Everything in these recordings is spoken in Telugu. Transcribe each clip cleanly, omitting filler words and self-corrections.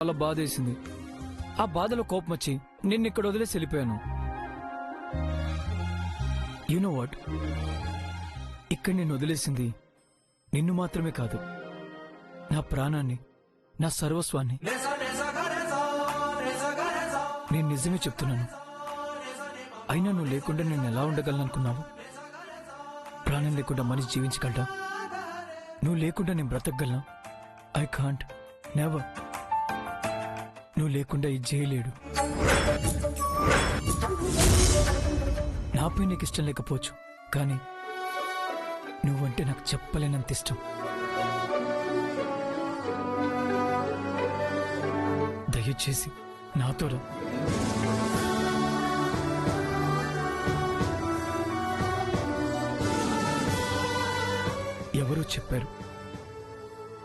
చాలా బాధేసింది. ఆ బాధలో కోపం వచ్చి నిన్నిక్కడ వదిలేసి వెళ్ళిపోయాను. యు నో వాట్, ఇక్కడ నేను వదిలేసింది నిన్ను మాత్రమే కాదు, నా ప్రాణాన్ని, నా సర్వస్వాన్ని. నేను నిజమే చెప్తున్నాను. అయినా నువ్వు లేకుండా నేను ఎలా ఉండగలను అనుకున్నావు? ప్రాణం లేకుండా మనిషి జీవించగలడా? నువ్వు లేకుండా నేను బ్రతకగలనా? I can't, never. నువ్వు లేకుండా ఇది చేయలేడు. నాపై నీకు ఇష్టం లేకపోవచ్చు, కానీ నువ్వంటే నాకు చెప్పలేనంత ఇష్టం. దయచేసి నాతో రా. ఎవరో చెప్పారు,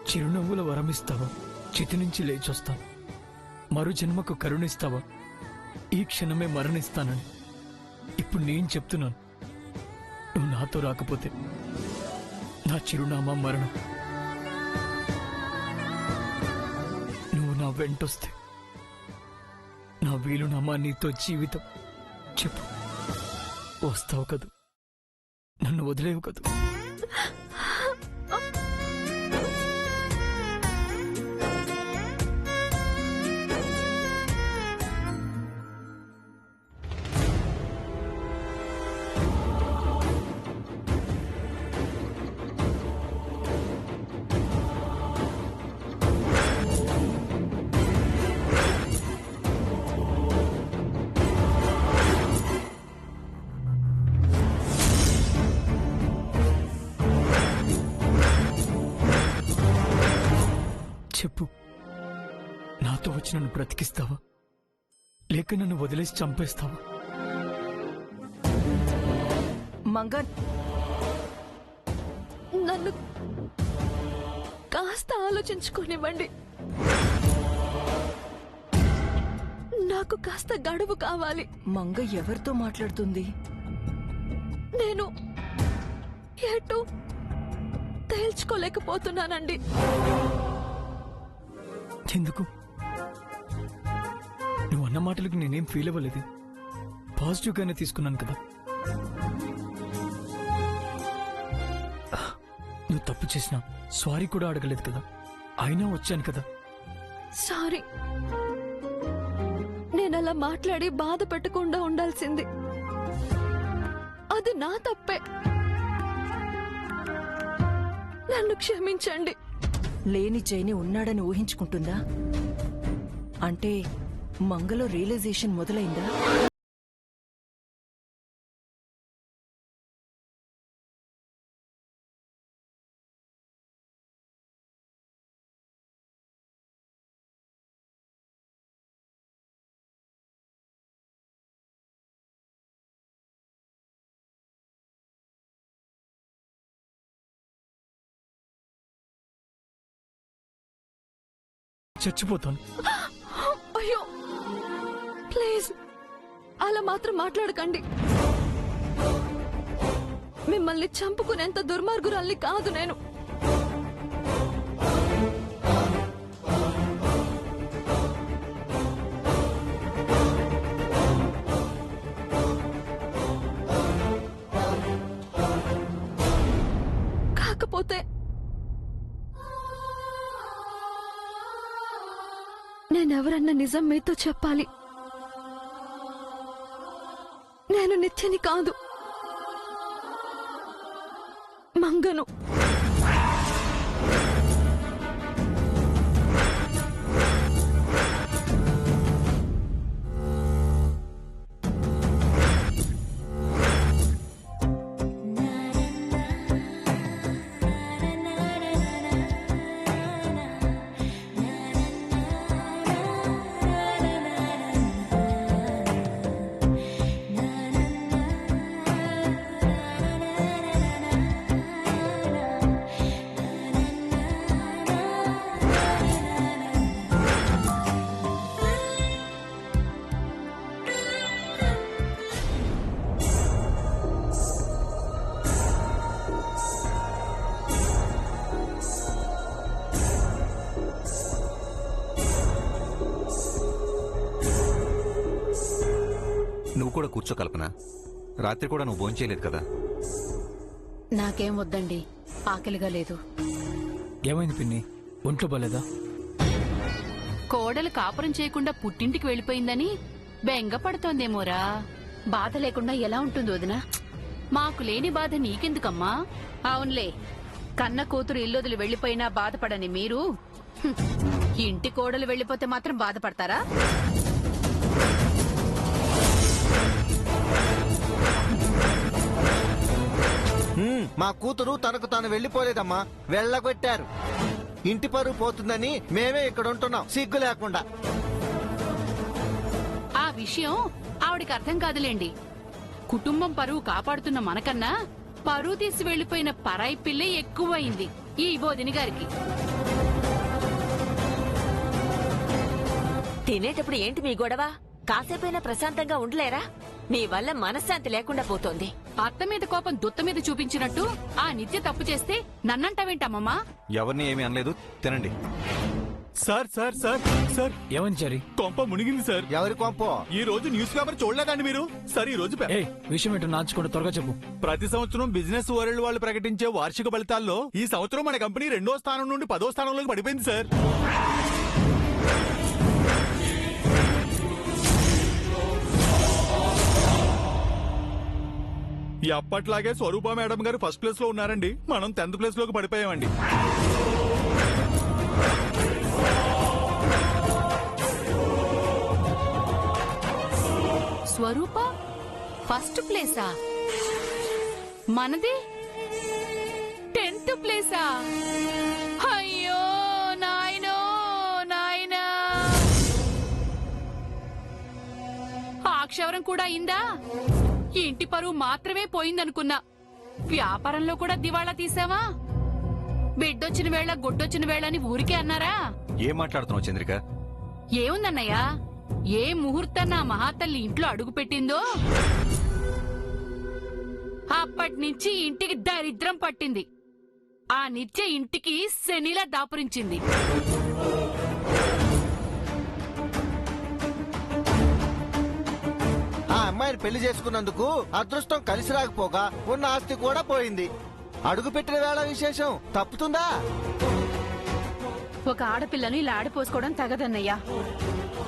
చిరునవ్వుల వరమిస్తావా, చితి నుంచి లేచొస్తాను. మరు జన్మకు కరుణిస్తావా, ఈ క్షణమే మరణిస్తానని. ఇప్పుడు నేను చెప్తున్నాను, నువ్వు నాతో రాకపోతే నా చిరునామా మరణం. నువ్వు నా వెంటొస్తే నా వీలునామా నీతో జీవితం. చెప్పు, వస్తావు కదూ? నన్ను వదిలేవు కదూ? చెప్పు, నాతో వచ్చి నన్ను బ్రతికిస్తావా, లేక నన్ను వదిలేసి చంపేస్తావా? మంగ, నన్ను కాస్త ఆలోచించుకోనివ్వండి. నాకు కాస్త గడువు కావాలి. మంగ ఎవరితో మాట్లాడుతుంది? నేను ఎటు తేల్చుకోలేకపోతున్నానండి. ఎందుకు? నువ్వు అన్న మాటలకు నేనేం ఫీల్ అవ్వలేదు. పాజిటివ్గానే తీసుకున్నాను కదా. నువ్వు తప్పు చేసినా సారీ కూడా అడగలేదు కదా, అయినా వచ్చాను కదా. సారీ, నేనలా మాట్లాడి బాధ పెట్టకుండా ఉండాల్సింది. అది నా తప్పే. నన్ను క్షమించండి. లేని చైని ఉన్నాడని ఊహించుకుంటుందా? అంటే మంగలో రియలైజేషన్ మొదలైందా? చచ్చిపోతాను. అయ్యో, ప్లీజ్ అలా మాత్రం మాట్లాడకండి. మిమ్మల్ని చంపుకునేంత దుర్మార్గురాల్ని కాదు నేను. కాకపోతే నేనెవరన్న నిజం మీతో చెప్పాలి. నేను నిత్యని కాదు, మంగను. నువ్వు కూడా కూర్చో కల్పన. రాత్రి కూడా నువ్వు భోంచేయలేదు కదా. నాకేం వద్దండి, ఆకలిగా లేదు. ఏమైంది పిన్ని, ఒంట్లో బాలేదా? కోడలు కాపురం చేయకుండా పుట్టింటికి వెళ్ళిపోయిందని బెంగ పడుతోందేమోరా. బాధ లేకుండా ఎలా ఉంటుంది వదినా? మాకు లేని బాధ నీకెందుకమ్మా? అవునులే, కన్న కూతురు ఇల్లొదిలి వెళ్లిపోయినా బాధపడని మీరు హ్మ్, ఇంటి కోడలు వెళ్లిపోతే మాత్రం బాధపడతారా? మా కూతురు తనకు తాను వెళ్లిపోలేదమ్మా, వెళ్ళగొట్టారు. ఇంటి పరువు పోతుందని మేమే ఇక్కడ ఉంటున్నాం సిగ్గు లేకుండా. ఆ విషయం ఆవిడికి అర్థం కాదులేండి. కుటుంబం పరువు కాపాడుతున్న మనకన్నా పరువు తీసి వెళ్లిపోయిన పరాయి పిల్లే ఎక్కువైంది ఈ వదిన గారికి. తినేటప్పుడు ఏంటి మీ గొడవ? కాసేపైనా ప్రశాంతంగా ఉండలేరా? మీ వల్ల మనశ్శాంతి లేకుండా పోతోంది. అత్త మీద కోపం దుత్త మీద చూపించినట్టు ఆ నిత్య తప్పు చేస్తే నన్నంటావేంటమ్మమ్మా? ఎవరిని ఏమీ అనలేదు, తినండి. సార్ సార్ సార్ సార్, ఏమైంది చారి? కొంప మునిగింది సార్. ఎవరి కొంపో? ఈ రోజు న్యూస్ పేపర్ చూడలేదండి మీరు? సార్, ఈ రోజు ఏ విషయం ఏంటో నాచుకుంటూ త్వరగా చెప్పు. ప్రతి సంవత్సరం బిజినెస్ వరల్డ్ వాళ్ళు ప్రకటించే వార్షిక ఫలితాల్లో ఈ సంవత్సరం మన కంపెనీ 2వ స్థానం నుండి 10వ స్థానంలోకి పడిపోయింది సార్. ఎప్పట్లాగే స్వరూప మేడం గారు ఫస్ట్ ప్లేస్ లో ఉన్నారండి. మనం 10th ప్లేస్ లోకి పడిపోయామండి. స్వరూప ఫస్ట్ ప్లేసా? మనది 10th ప్లేసా? అయ్యో నాయనో నాయనా, ఆ క్షవరం కూడా అయిందా? ఇంటి పరువు మాత్రమే పోయిందనుకున్నా, వ్యాపారంలో కూడా దివాళా తీసావా? బిడ్డొచ్చిన వేళ గొడ్డొచ్చిన వేళ అని ఊరికే అన్నారా? ఏం మాట్లాడుతున్నావు చంద్రిక? ఏముందన్నయ్యా, ఏ ముహూర్తాన్న ఆ మహాతల్లి ఇంట్లో అడుగు పెట్టిందో అప్పటినుంచి ఇంటికి దరిద్రం పట్టింది. ఆ నిత్య ఇంటికి శనిలా దాపురించింది. ఆ అమ్మాయిని పెళ్లి చేసుకున్నందుకు అదృష్టం కలిసి రాకపోగా ఉన్న ఆస్తి కూడా పోయింది. అడుగు పెట్టిన వేళ విశేషం తప్పుతుందా? ఒక ఆడపిల్లను ఇలా ఆడిపోసుకోవడం తగదన్నయ్యా.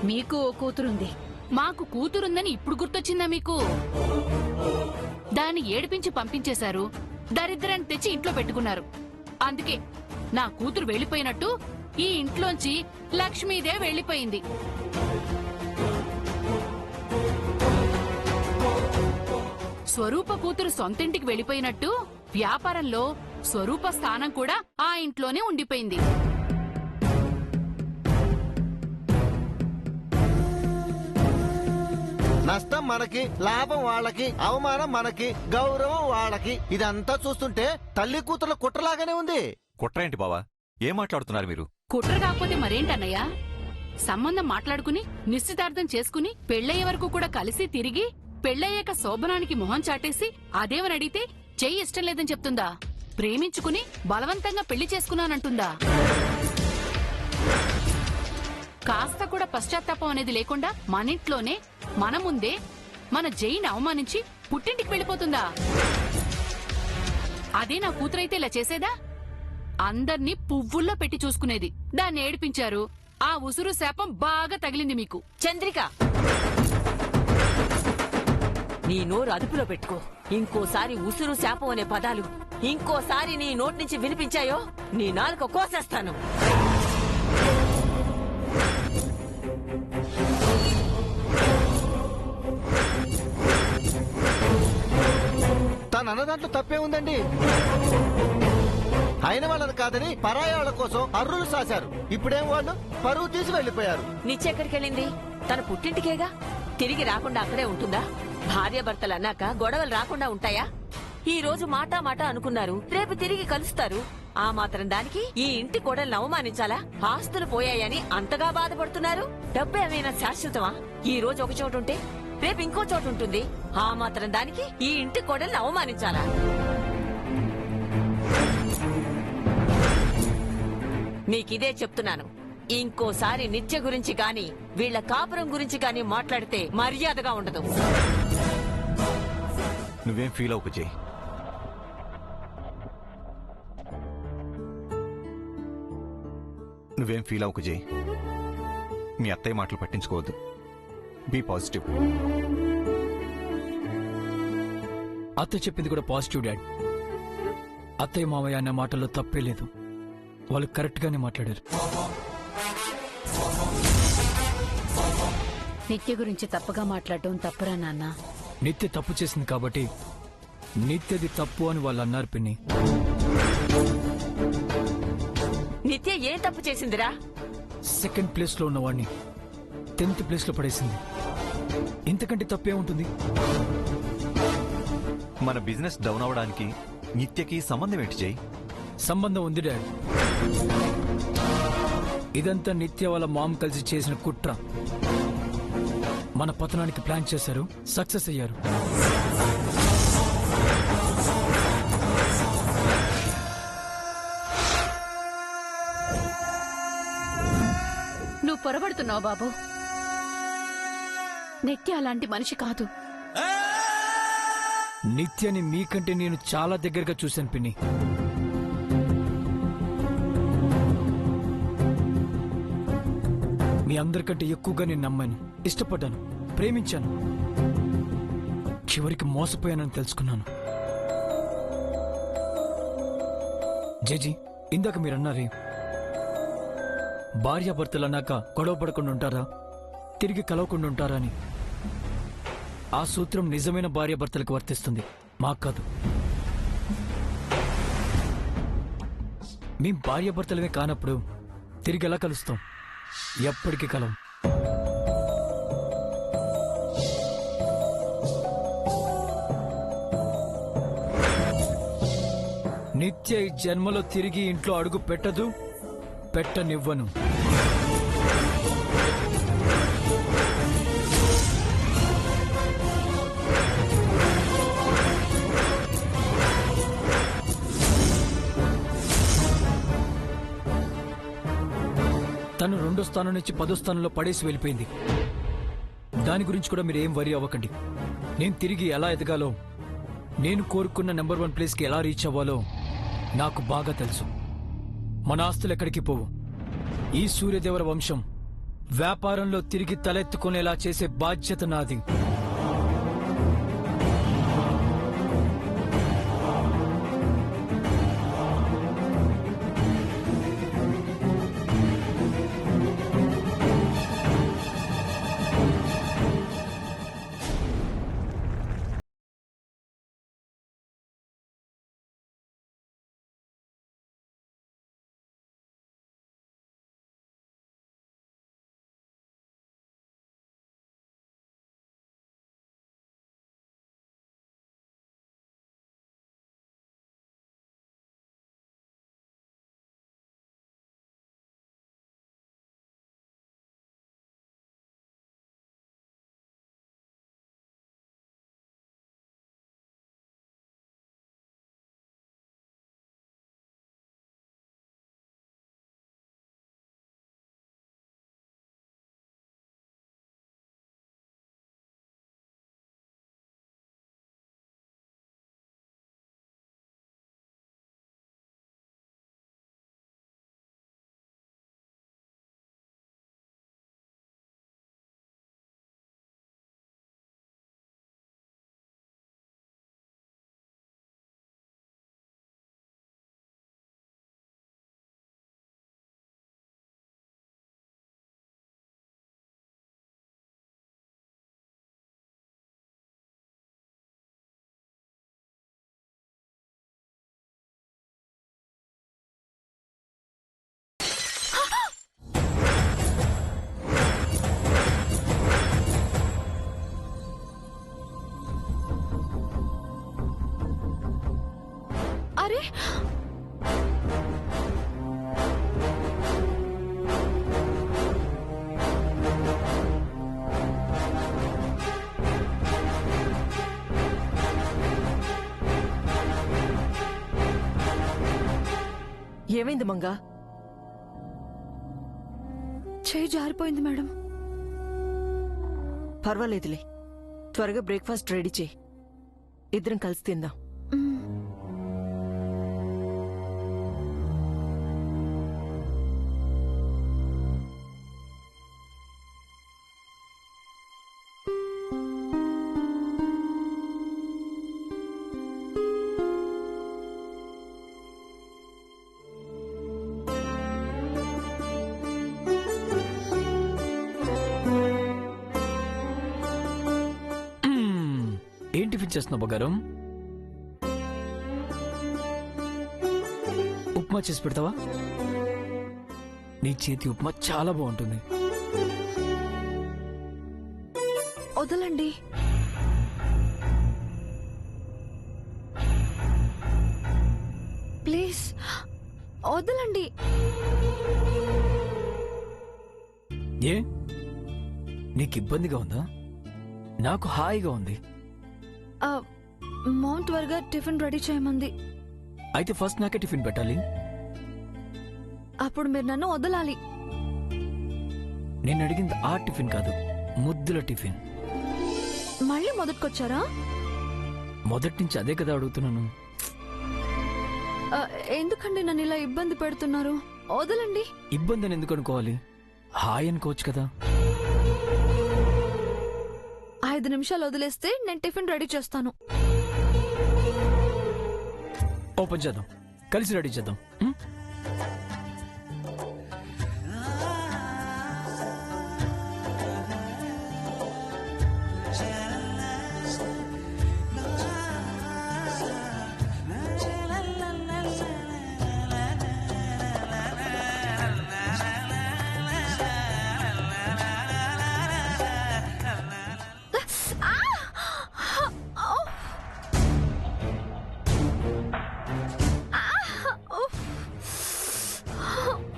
మీకు ఓ కూతురుంది, మాకు కూతురుందని ఇప్పుడు గుర్తొచ్చిందా మీకు? దాన్ని ఏడిపించి పంపించేశారు, దరిద్రాన్ని తెచ్చి ఇంట్లో పెట్టుకున్నారు. అందుకే నా కూతురు వెళ్లిపోయినట్టు ఈ ఇంట్లోంచి లక్ష్మీదే వెళ్లిపోయింది. స్వరూప కూతురు సొంతింటికి వెళ్లిపోయినట్టు వ్యాపారంలో స్వరూప స్థానం కూడా ఆ ఇంట్లోనే ఉండిపోయింది. నష్టం మనకి, లాభం వాళ్ళకి, అవమానం మనకి, గౌరవం వాళ్ళకి. ఇదంతా చూస్తుంటే తల్లి కూతుర్ల కుట్రలాగానే ఉంది. కుట్ర ఏంటి బావా? ఏం మాట్లాడుతున్నారు మీరు? కుట్ర కాకపోతే మరేంటన్నయ్యా? సంబంధం మాట్లాడుకుని నిశ్చితార్థం చేసుకుని పెళ్లయ్యే వరకు కూడా కలిసి తిరిగి పెళ్లయ్యాక శోభనానికి మొహం చాటేసి అదేమని అడిగితే చెయ్యి ఇష్టం లేదని చెప్తుందా? ప్రేమించుకుని బలవంతంగా పెళ్లి చేసుకున్నానంటుందా? కాస్త కూడా పశ్చాత్తాపం అనేది లేకుండా మనింట్లోనే మన ముందే మన జైని అవమానించి పుట్టింటికి వెళ్ళిపోతుందా? అదే నా కూతురైతే ఇలా చేసేదా? అందర్నీ పువ్వుల్లో పెట్టి చూసుకునేది. దాన్ని ఏడిపించారు. ఆ ఉసురు శాపం బాగా తగిలింది మీకు. చంద్రిక, నీ నోరు అదుపులో పెట్టుకో. ఇంకోసారి ఉసురు శాపం అనే పదాలు ఇంకోసారి నీ నోటి నుంచి వినిపించాయో నీ నాలుక కోసేస్తాను. తన అన్నదాంట్లో తప్పే ఉందండి. అయిన వాళ్ళని కాదని పరాయి వాళ్ళ కోసం అర్రులు సాశారు. ఇప్పుడేం వాళ్ళు పరువు తీసి వెళ్లిపోయారు. నిచ్చెక్కడికెళ్ళింది? తన పుట్టింటికేగా. తిరిగి రాకుండా అక్కడే ఉంటుందా? భార్యాభర్తలు అన్నాక గొడవలు రాకుండా ఉంటాయా? ఈ రోజు మాట అనుకున్నారు, రేపు తిరిగి కలుస్తారు. ఆ మాత్రం దానికి ఈ ఇంటి కోడల్ని అవమానించాలా? ఆస్తులు పోయాయని అంతగా బాధపడుతున్నారు. డబ్బు ఏమైనా శాశ్వతమా? ఈ రోజు ఒక చోటు ఉంటే రేపు ఇంకో చోటు ఉంటుంది. ఆ మాత్రం దానికి ఈ ఇంటి కోడల్ని అవమానించాలా? మీకిదే చెప్తున్నాను. ఇంకోసారి నిత్య గురించి గాని వీళ్ల కాపురం గురించి గాని మాట్లాడితే మర్యాదగా ఉండదు. నువ్వేం ఫీల్ అవ్వకు జై. నువ్వేం ఫీల్ అవ్వకు జై. మీ అత్తయ్య మాటలు పట్టించుకోవద్దు. Be positive. అత్తయ్య చెప్పింది కూడా పాజిటివ్ డాడ్. అత్తయ్య మావయ్య అన్న మాటల్లో తప్పే లేదు. వాళ్ళు కరెక్ట్ గానే మాట్లాడారు. నిత్య గురించి తప్పుగా మాట్లాడటం తప్పురా నాన్న. నిత్య తప్పు చేసింది కాబట్టి నిత్యది తప్పు అని వాళ్ళు అన్నారు పిన్ని. నిత్య ఏం తప్పు చేసిందిరా? సెకండ్ ప్లేస్ లో ఉన్నవాడిని 10th ప్లేస్ లో పడేసింది. ఇంతకంటే తప్పే ఉంటుంది? మన బిజినెస్ డౌన్ అవడానికి నిత్యకి సంబంధం ఏంటి జై? సంబంధం ఉంది డాడ్. ఇదంతా నిత్య వాళ్ళ మామ్ కలిసి చేసిన కుట్ర. మన పతనానికి ప్లాన్ చేశారు, సక్సెస్ అయ్యారు. నువ్వు పొరబడుతున్నావు బాబు. నిత్య అలాంటి మనిషి కాదు. నిత్యని మీకంటే నేను చాలా దగ్గరగా చూశాను పిన్ని. మీ అందరికంటే ఎక్కువగా నేను నమ్మాను, ఇష్టపడ్డాను, ప్రేమించాను. చివరికి మోసపోయానని తెలుసుకున్నాను. జేజీ, ఇందాక మీరన్నారే భార్యాభర్తలు అన్నాక గొడవ పడకుండా ఉంటారా, తిరిగి కలవకుండా ఉంటారా అని. ఆ సూత్రం నిజమైన భార్యాభర్తలకు వర్తిస్తుంది, మాకు కాదు. మేం భార్యాభర్తలమే కానప్పుడు తిరిగి ఎలా కలుస్తాం? ఎప్పటికీ కలం. నిత్య ఈ జన్మలో తిరిగి ఇంట్లో అడుగు పెట్టదు, పెట్టనివ్వను. తను 2వ స్థానం నుంచి 10వ స్థానంలో పడేసి వెళ్ళిపోయింది. దాని గురించి కూడా మీరు ఏం వరీ అవ్వకండి. నేను తిరిగి ఎలా ఎదగాలో, నేను కోరుకున్న నెంబర్ 1 ప్లేస్కి ఎలా రీచ్ అవ్వాలో నాకు బాగా తెలుసు. మన ఆస్తులు ఎక్కడికి పోవు. ఈ సూర్యదేవర వంశం వ్యాపారంలో తిరిగి తలెత్తుకునేలా చేసే బాధ్యత నాది. అరే ఏమైంది మంగా? చేయి జారిపోయింది మేడం. పర్వాలేదులే, త్వరగా బ్రేక్ఫాస్ట్ రెడీ చేయి. ఇద్దరం కలిసి తిందాం. ఏం టిఫిన్ చేస్తున్నావు బంగారం? ఉప్మా చేసి పెడతావా? నీ చేతి ఉప్మా చాలా బాగుంటుంది. వదలండి. ప్లీజ్ వదలండి. ఏ నీకు ఇబ్బందిగా ఉందా? నాకు హాయిగా ఉంది. మౌంట్ త్వరగా టిఫిన్ రెడీ చేయమంది. అయితే ఫస్ట్ నాకే టిఫిన్ పెట్టాలి. అప్పుడు మీరు నన్ను వదలాలి. నేను అడిగింది ఆ టిఫిన్ కాదు, ముద్దుల టిఫిన్. మళ్ళీ మొదటికొచ్చారా? మొదటి నుంచి అదే కదా అడుగుతున్నాను. ఎందుకండి నన్ను ఇలా ఇబ్బంది పెడుతున్నారు? వదలండి. ఇబ్బంది అని ఎందుకు అనుకోవాలి? హాయ్ అనుకోవచ్చు కదా. 5 నిమిషాలు వదిలేస్తే నేను టిఫిన్ రెడీ చేస్తాను. ఓపెన్ చేద్దాం, కలిసి రెడీ చేద్దాం. ఉం?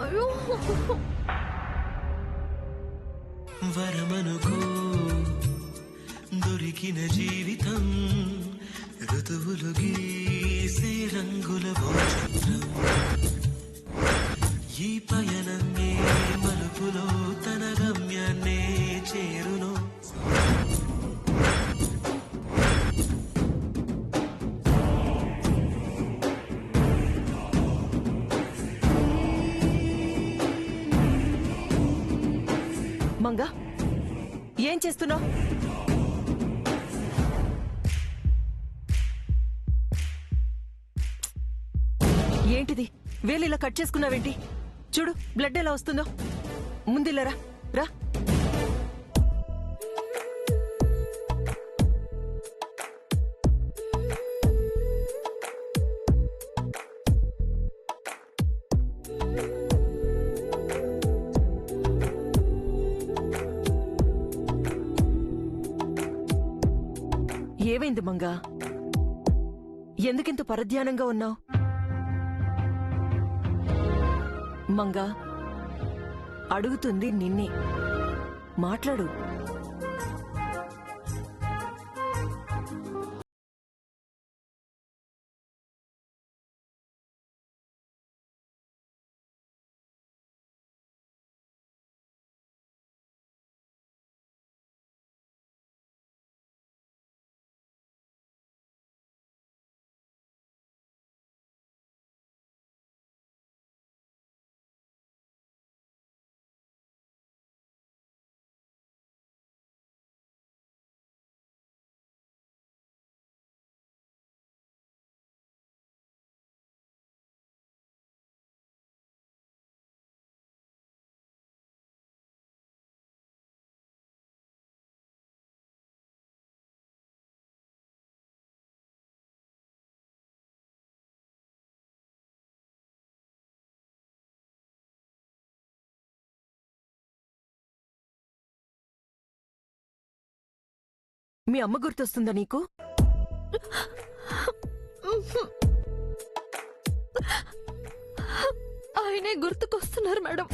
అయ్యో. వరమనుకో దొరికిన జీవితం ఋతువులు గీసే రంగుల చిత్రం. ఈ పయనమే మలుపులో తన గమ్యాన్నే చేరును. మంగా, ఏం చేస్తున్నావు? ఏంటిది? వేలు ఇలా కట్ చేసుకున్నావేంటి? చూడు బ్లడ్ ఎలా వస్తుందో. ముందిల్లరా రా. ఏమైంది మంగా? ఎందుకింత పరధ్యానంగా ఉన్నావు? మంగా, అడుగుతుంది నిన్నే. మాట్లాడు. మీ అమ్మ గుర్తొస్తుందా నీకు? ఆయనే గుర్తుకొస్తున్నారు మేడం.